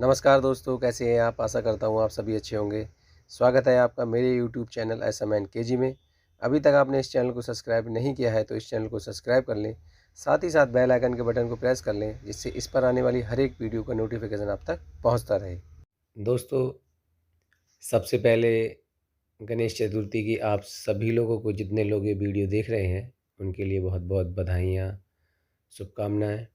नमस्कार दोस्तों, कैसे हैं आप? आशा करता हूँ आप सभी अच्छे होंगे। स्वागत है आपका मेरे यूट्यूब चैनल एसएमएन केजी में। अभी तक आपने इस चैनल को सब्सक्राइब नहीं किया है तो इस चैनल को सब्सक्राइब कर लें। साथ ही साथ बेल आइकन के बटन को प्रेस कर लें, जिससे इस पर आने वाली हर एक वीडियो का नोटिफिकेशन आप तक पहुँचता रहे। दोस्तों, सबसे पहले गणेश चतुर्थी की आप सभी लोगों को, जितने लोग ये वीडियो देख रहे हैं, उनके लिए बहुत बहुत बधाइयाँ, शुभकामनाएँ।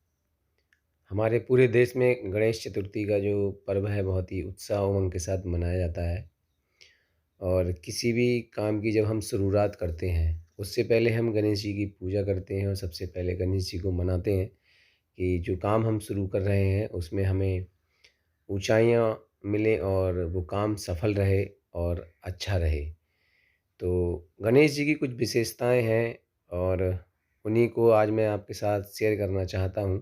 हमारे पूरे देश में गणेश चतुर्थी का जो पर्व है बहुत ही उत्साह उमंग के साथ मनाया जाता है। और किसी भी काम की जब हम शुरुआत करते हैं, उससे पहले हम गणेश जी की पूजा करते हैं और सबसे पहले गणेश जी को मनाते हैं कि जो काम हम शुरू कर रहे हैं उसमें हमें ऊंचाइयां मिलें और वो काम सफल रहे और अच्छा रहे। तो गणेश जी की कुछ विशेषताएं हैं और उन्हीं को आज मैं आपके साथ शेयर करना चाहता हूं।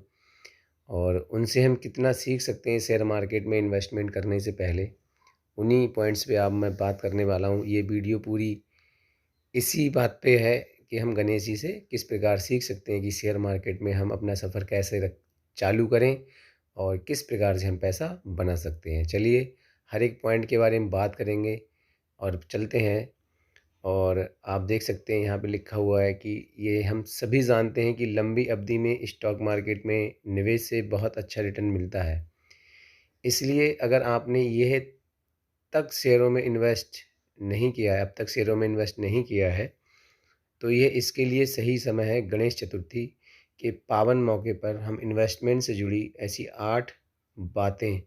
और उनसे हम कितना सीख सकते हैं शेयर मार्केट में इन्वेस्टमेंट करने से पहले, उन्हीं पॉइंट्स पे अब मैं बात करने वाला हूँ। ये वीडियो पूरी इसी बात पे है कि हम गणेश जी से किस प्रकार सीख सकते हैं कि शेयर मार्केट में हम अपना सफ़र कैसे चालू करें और किस प्रकार से हम पैसा बना सकते हैं। चलिए, हर एक पॉइंट के बारे में बात करेंगे और चलते हैं। और आप देख सकते हैं यहाँ पे लिखा हुआ है कि ये हम सभी जानते हैं कि लंबी अवधि में स्टॉक मार्केट में निवेश से बहुत अच्छा रिटर्न मिलता है। इसलिए अगर आपने यह तक शेयरों में इन्वेस्ट नहीं किया है, अब तक शेयरों में इन्वेस्ट नहीं किया है, तो ये इसके लिए सही समय है। गणेश चतुर्थी के पावन मौके पर हम इन्वेस्टमेंट से जुड़ी ऐसी 8 बातें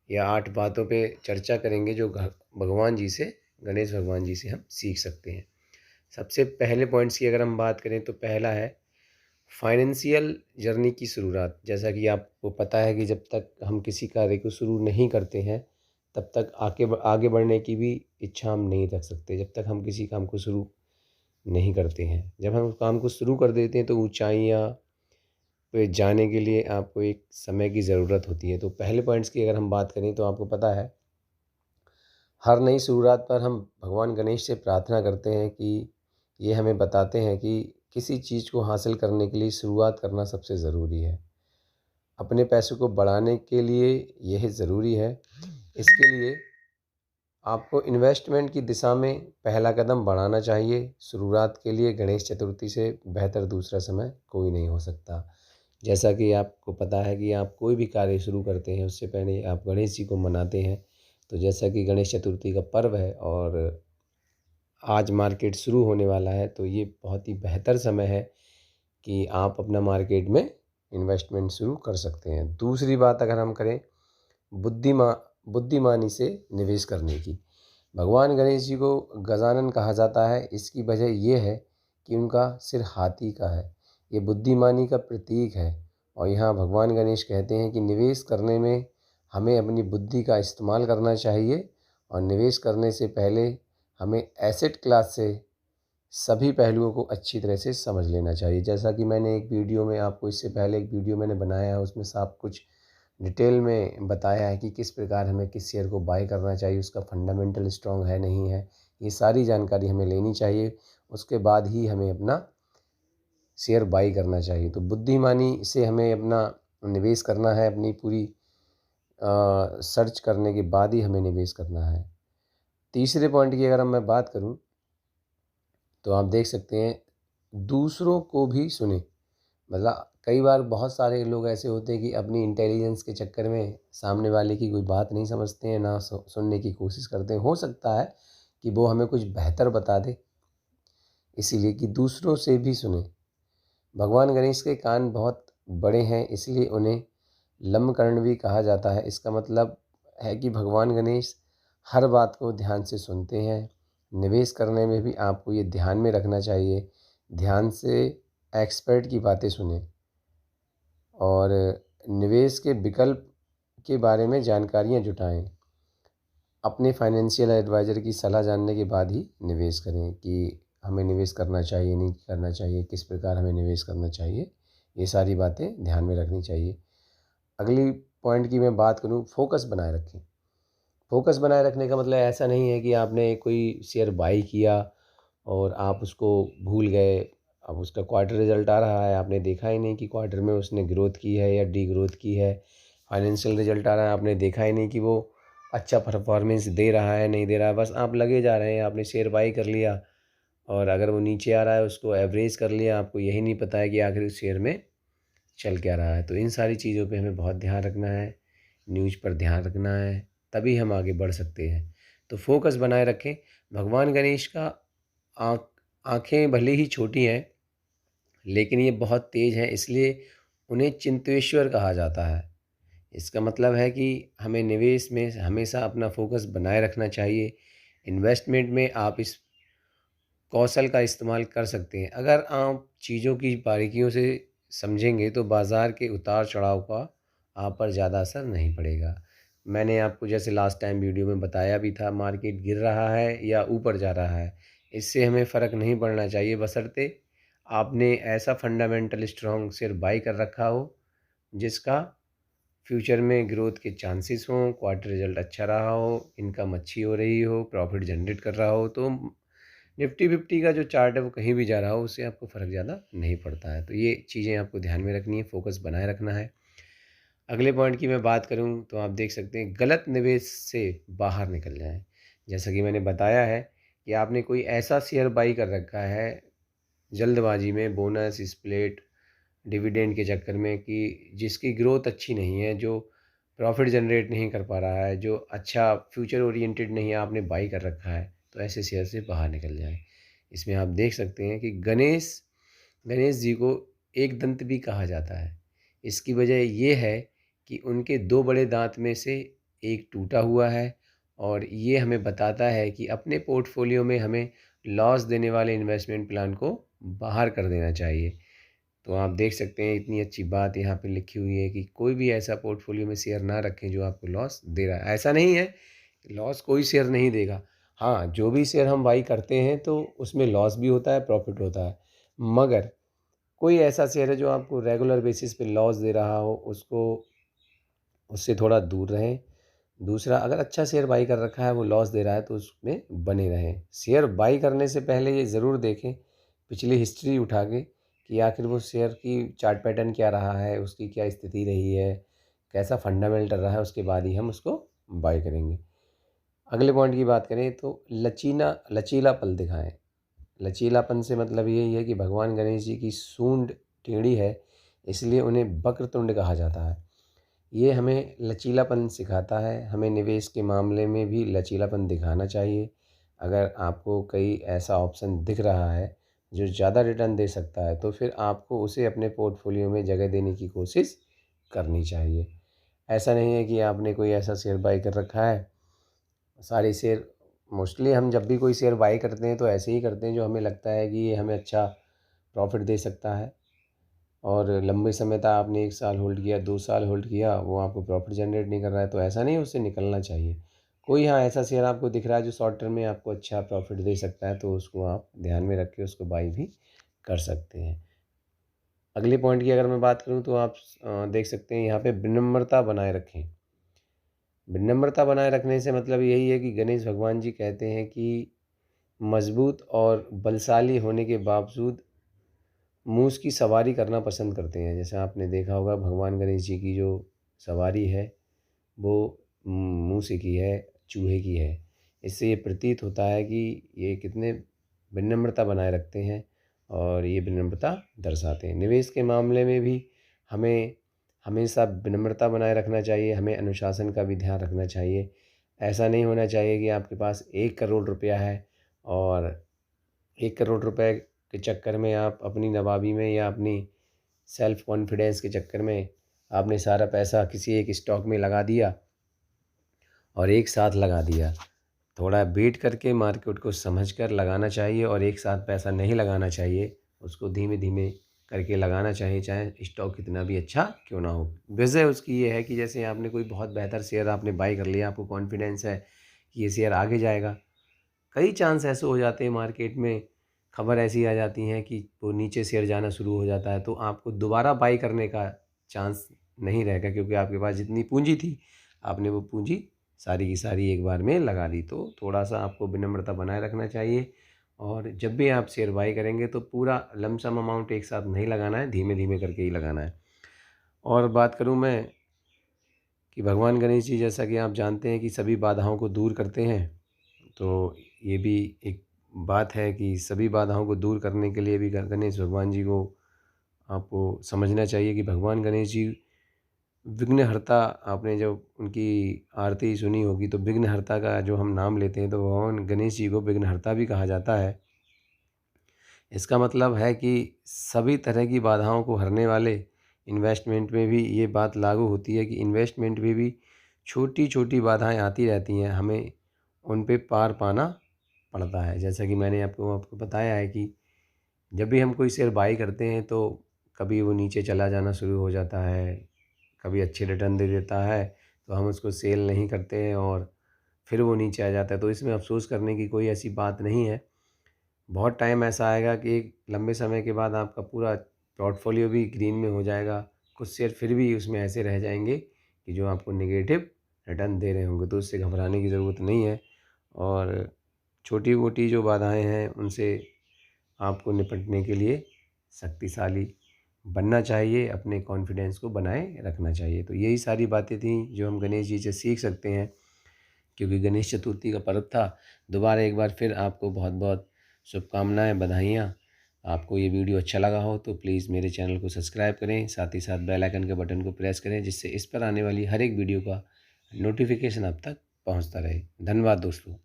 या 8 बातों पे चर्चा करेंगे जो भगवान जी से, गणेश भगवान जी से हम सीख सकते हैं। सबसे पहले पॉइंट्स की अगर हम बात करें तो पहला है फाइनेंशियल जर्नी की शुरुआत। जैसा कि आपको पता है कि जब तक हम किसी कार्य को शुरू नहीं करते हैं, तब तक आगे बढ़ने की भी इच्छा हम नहीं रख सकते, जब तक हम किसी काम को शुरू नहीं करते हैं। जब हम उस काम को शुरू कर देते हैं तो ऊंचाइयां पे जाने के लिए आपको एक समय की ज़रूरत होती है। तो पहले पॉइंट्स की अगर हम बात करें तो आपको पता है, हर नई शुरुआत पर हम भगवान गणेश से प्रार्थना करते हैं कि ये हमें बताते हैं कि किसी चीज़ को हासिल करने के लिए शुरुआत करना सबसे ज़रूरी है। अपने पैसों को बढ़ाने के लिए यह ज़रूरी है। इसके लिए आपको इन्वेस्टमेंट की दिशा में पहला कदम बढ़ाना चाहिए। शुरुआत के लिए गणेश चतुर्थी से बेहतर दूसरा समय कोई नहीं हो सकता। जैसा कि आपको पता है कि आप कोई भी कार्य शुरू करते हैं उससे पहले आप गणेश जी को मनाते हैं। तो जैसा कि गणेश चतुर्थी का पर्व है और आज मार्केट शुरू होने वाला है, तो ये बहुत ही बेहतर समय है कि आप अपना मार्केट में इन्वेस्टमेंट शुरू कर सकते हैं। दूसरी बात अगर हम करें बुद्धिमा बुद्धिमानी से निवेश करने की। भगवान गणेश जी को गजानन कहा जाता है। इसकी वजह ये है कि उनका सिर हाथी का है। ये बुद्धिमानी का प्रतीक है। और यहाँ भगवान गणेश कहते हैं कि निवेश करने में हमें अपनी बुद्धि का इस्तेमाल करना चाहिए और निवेश करने से पहले हमें एसेट क्लास से सभी पहलुओं को अच्छी तरह से समझ लेना चाहिए। जैसा कि मैंने एक वीडियो में आपको, इससे पहले एक वीडियो मैंने बनाया है, उसमें साफ कुछ डिटेल में बताया है कि किस प्रकार हमें किस शेयर को बाय करना चाहिए, उसका फंडामेंटल स्ट्रॉन्ग है नहीं है, ये सारी जानकारी हमें लेनी चाहिए। उसके बाद ही हमें अपना शेयर बाई करना चाहिए। तो बुद्धिमानी से हमें अपना निवेश करना है। अपनी पूरी सर्च करने के बाद ही हमें निवेश करना है। तीसरे पॉइंट की अगर मैं बात करूं तो आप देख सकते हैं, दूसरों को भी सुने। मतलब कई बार बहुत सारे लोग ऐसे होते हैं कि अपनी इंटेलिजेंस के चक्कर में सामने वाले की कोई बात नहीं समझते हैं, ना सुनने की कोशिश करते हैं। हो सकता है कि वो हमें कुछ बेहतर बता दे, इसीलिए कि दूसरों से भी सुने। भगवान गणेश के कान बहुत बड़े हैं, इसलिए उन्हें लम्बकर्ण भी कहा जाता है। इसका मतलब है कि भगवान गणेश हर बात को ध्यान से सुनते हैं। निवेश करने में भी आपको ये ध्यान में रखना चाहिए, ध्यान से एक्सपर्ट की बातें सुने और निवेश के विकल्प के बारे में जानकारियाँ जुटाएं। अपने फाइनेंशियल एडवाइज़र की सलाह जानने के बाद ही निवेश करें कि हमें निवेश करना चाहिए, नहीं करना चाहिए, किस प्रकार हमें निवेश करना चाहिए। ये सारी बातें ध्यान में रखनी चाहिए। अगली पॉइंट की मैं बात करूँ, फ़ोकस बनाए रखें। फ़ोकस बनाए रखने का मतलब ऐसा नहीं है कि आपने कोई शेयर बाई किया और आप उसको भूल गए। अब उसका क्वार्टर रिज़ल्ट आ रहा है, आपने देखा ही नहीं कि क्वार्टर में उसने ग्रोथ की है या डी ग्रोथ की है। फाइनेंशियल रिजल्ट आ रहा है, आपने देखा ही नहीं कि वो अच्छा परफॉर्मेंस दे रहा है नहीं दे रहा है, बस आप लगे जा रहे हैं। आपने शेयर बाई कर लिया और अगर वो नीचे आ रहा है उसको एवरेज कर लिया, आपको यही नहीं पता है कि आखिर उस शेयर में चल क्या रहा है। तो इन सारी चीज़ों पे हमें बहुत ध्यान रखना है, न्यूज़ पर ध्यान रखना है, तभी हम आगे बढ़ सकते हैं। तो फोकस बनाए रखें। भगवान गणेश का आँख आँखें भले ही छोटी हैं लेकिन ये बहुत तेज़ हैं, इसलिए उन्हें चिंतेश्वर कहा जाता है। इसका मतलब है कि हमें निवेश में हमेशा अपना फोकस बनाए रखना चाहिए। इन्वेस्टमेंट में आप इस कौशल का इस्तेमाल कर सकते हैं। अगर आप चीज़ों की बारीकियों से समझेंगे तो बाज़ार के उतार चढ़ाव का आप पर ज़्यादा असर नहीं पड़ेगा। मैंने आपको जैसे लास्ट टाइम वीडियो में बताया भी था, मार्केट गिर रहा है या ऊपर जा रहा है, इससे हमें फ़र्क नहीं पड़ना चाहिए, बशर्ते आपने ऐसा फंडामेंटल स्ट्रॉन्ग शेयर बाई कर रखा हो जिसका फ्यूचर में ग्रोथ के चांसेस हों, क्वार्टर रिजल्ट अच्छा रहा हो, इनकम अच्छी हो रही हो, प्रॉफिट जनरेट कर रहा हो, तो निफ्टी फिफ्टी का जो चार्ट है वो कहीं भी जा रहा हो उससे आपको फ़र्क ज़्यादा नहीं पड़ता है। तो ये चीज़ें आपको ध्यान में रखनी है, फोकस बनाए रखना है। अगले पॉइंट की मैं बात करूँ तो आप देख सकते हैं गलत निवेश से बाहर निकल जाएं। जैसा कि मैंने बताया है कि आपने कोई ऐसा शेयर बाई कर रखा है जल्दबाजी में, बोनस स्प्लिट डिविडेंड के चक्कर में, कि जिसकी ग्रोथ अच्छी नहीं है, जो प्रॉफिट जनरेट नहीं कर पा रहा है, जो अच्छा फ्यूचर ओरिएंटेड नहीं है, आपने बाई कर रखा है, तो ऐसे शेयर से बाहर निकल जाएं। इसमें आप देख सकते हैं कि गणेश गणेश जी को एक दंत भी कहा जाता है। इसकी वजह ये है कि उनके दो बड़े दांत में से एक टूटा हुआ है और ये हमें बताता है कि अपने पोर्टफोलियो में हमें लॉस देने वाले इन्वेस्टमेंट प्लान को बाहर कर देना चाहिए। तो आप देख सकते हैं इतनी अच्छी बात यहाँ पे लिखी हुई है कि कोई भी ऐसा पोर्टफोलियो में शेयर ना रखें जो आपको लॉस दे रहा है। ऐसा नहीं है लॉस कोई शेयर नहीं देगा। हाँ, जो भी शेयर हम बाई करते हैं तो उसमें लॉस भी होता है, प्रॉफिट होता है। मगर कोई ऐसा शेयर है जो आपको रेगुलर बेसिस पे लॉस दे रहा हो, उससे थोड़ा दूर रहें। दूसरा, अगर अच्छा शेयर बाई कर रखा है वो लॉस दे रहा है तो उसमें बने रहें। शेयर बाई करने से पहले ये ज़रूर देखें पिछली हिस्ट्री उठा के कि आखिर वो शेयर की चार्ट पैटर्न क्या रहा है, उसकी क्या स्थिति रही है, कैसा फंडामेंटल रहा है, उसके बाद ही हम उसको बाई करेंगे। अगले पॉइंट की बात करें तो लचीलापन दिखाएं। लचीलापन से मतलब यही है कि भगवान गणेश जी की सूंड टेढ़ी है, इसलिए उन्हें वक्रतुंड कहा जाता है। ये हमें लचीलापन सिखाता है। हमें निवेश के मामले में भी लचीलापन दिखाना चाहिए। अगर आपको कई ऐसा ऑप्शन दिख रहा है जो ज़्यादा रिटर्न दे सकता है तो फिर आपको उसे अपने पोर्टफोलियो में जगह देने की कोशिश करनी चाहिए। ऐसा नहीं है कि आपने कोई ऐसा शेयर बाई कर रखा है, सारे शेयर मोस्टली हम जब भी कोई शेयर बाई करते हैं तो ऐसे ही करते हैं जो हमें लगता है कि ये हमें अच्छा प्रॉफिट दे सकता है, और लंबे समय तक आपने 1 साल होल्ड किया, 2 साल होल्ड किया, वो आपको प्रॉफिट जनरेट नहीं कर रहा है, तो ऐसा नहीं, उससे निकलना चाहिए। कोई हाँ ऐसा शेयर आपको दिख रहा है जो शॉर्ट टर्म में आपको अच्छा प्रॉफिट दे सकता है तो उसको आप ध्यान में रख के उसको बाई भी कर सकते हैं। अगले पॉइंट की अगर मैं बात करूँ तो आप देख सकते हैं यहाँ पे विनम्रता बनाए रखें। विनम्रता बनाए रखने से मतलब यही है कि गणेश भगवान जी कहते हैं कि मजबूत और बलशाली होने के बावजूद मूस की सवारी करना पसंद करते हैं। जैसे आपने देखा होगा भगवान गणेश जी की जो सवारी है वो मूसे की है, चूहे की है। इससे ये प्रतीत होता है कि ये कितने विनम्रता बनाए रखते हैं और ये विनम्रता दर्शाते हैं। निवेश के मामले में भी हमें हमेशा विनम्रता बनाए रखना चाहिए, हमें अनुशासन का भी ध्यान रखना चाहिए। ऐसा नहीं होना चाहिए कि आपके पास 1 करोड़ रुपया है और 1 करोड़ रुपए के चक्कर में आप अपनी नवाबी में या अपनी सेल्फ कॉन्फिडेंस के चक्कर में आपने सारा पैसा किसी एक स्टॉक में लगा दिया और एक साथ लगा दिया। थोड़ा वेट करके मार्केट को समझकर लगाना चाहिए और एक साथ पैसा नहीं लगाना चाहिए, उसको धीमे धीमे करके लगाना चाहिए, चाहे स्टॉक कितना भी अच्छा क्यों ना हो। वजह उसकी ये है कि जैसे आपने कोई बहुत बेहतर शेयर आपने बाई कर लिया, आपको कॉन्फिडेंस है कि ये शेयर आगे जाएगा, कई चांस ऐसे हो जाते हैं मार्केट में, खबर ऐसी आ जाती हैं कि वो नीचे शेयर जाना शुरू हो जाता है तो आपको दोबारा बाई करने का चांस नहीं रहेगा, क्योंकि आपके पास जितनी पूंजी थी आपने वो पूंजी सारी की सारी एक बार में लगा दी। तो थोड़ा सा आपको विनम्रता बनाए रखना चाहिए और जब भी आप शेयर बाई करेंगे तो पूरा लमसम अमाउंट एक साथ नहीं लगाना है, धीमे धीमे करके ही लगाना है। और बात करूं मैं कि भगवान गणेश जी, जैसा कि आप जानते हैं कि सभी बाधाओं को दूर करते हैं, तो ये भी एक बात है कि सभी बाधाओं को दूर करने के लिए भी गणेश भगवान जी को आपको समझना चाहिए कि भगवान गणेश जी विघ्नहर्ता। आपने जब उनकी आरती सुनी होगी तो विघ्नहर्ता का जो हम नाम लेते हैं तो भगवान गणेश जी को विघ्नहर्ता भी कहा जाता है। इसका मतलब है कि सभी तरह की बाधाओं को हरने वाले। इन्वेस्टमेंट में भी ये बात लागू होती है कि इन्वेस्टमेंट में भी छोटी-छोटी बाधाएँ आती रहती हैं, हमें उन पे पार पाना पड़ता है। जैसा कि मैंने आपको आपको बताया है कि जब भी हम कोई शेयर बाई करते हैं तो कभी वो नीचे चला जाना शुरू हो जाता है, कभी अच्छे रिटर्न दे देता है, तो हम उसको सेल नहीं करते हैं और फिर वो नीचे आ जाता है। तो इसमें अफ़सोस करने की कोई ऐसी बात नहीं है। बहुत टाइम ऐसा आएगा कि एक लंबे समय के बाद आपका पूरा पोर्टफोलियो भी ग्रीन में हो जाएगा। कुछ शेयर फिर भी उसमें ऐसे रह जाएँगे कि जो आपको नेगेटिव रिटर्न दे रहे होंगे, तो उससे घबराने की ज़रूरत नहीं है। और छोटी-मोटी जो बाधाएँ हैं, उनसे आपको निपटने के लिए शक्तिशाली बनना चाहिए, अपने कॉन्फिडेंस को बनाए रखना चाहिए। तो यही सारी बातें थीं जो हम गणेश जी से सीख सकते हैं, क्योंकि गणेश चतुर्थी का पर्व था। दोबारा एक बार फिर आपको बहुत-बहुत शुभकामनाएँ, बधाइयाँ। आपको ये वीडियो अच्छा लगा हो तो प्लीज़ मेरे चैनल को सब्सक्राइब करें, साथ ही साथ बेल आइकन के बटन को प्रेस करें, जिससे इस पर आने वाली हर एक वीडियो का नोटिफ़िकेशन आप तक पहुँचता रहे। धन्यवाद दोस्तों।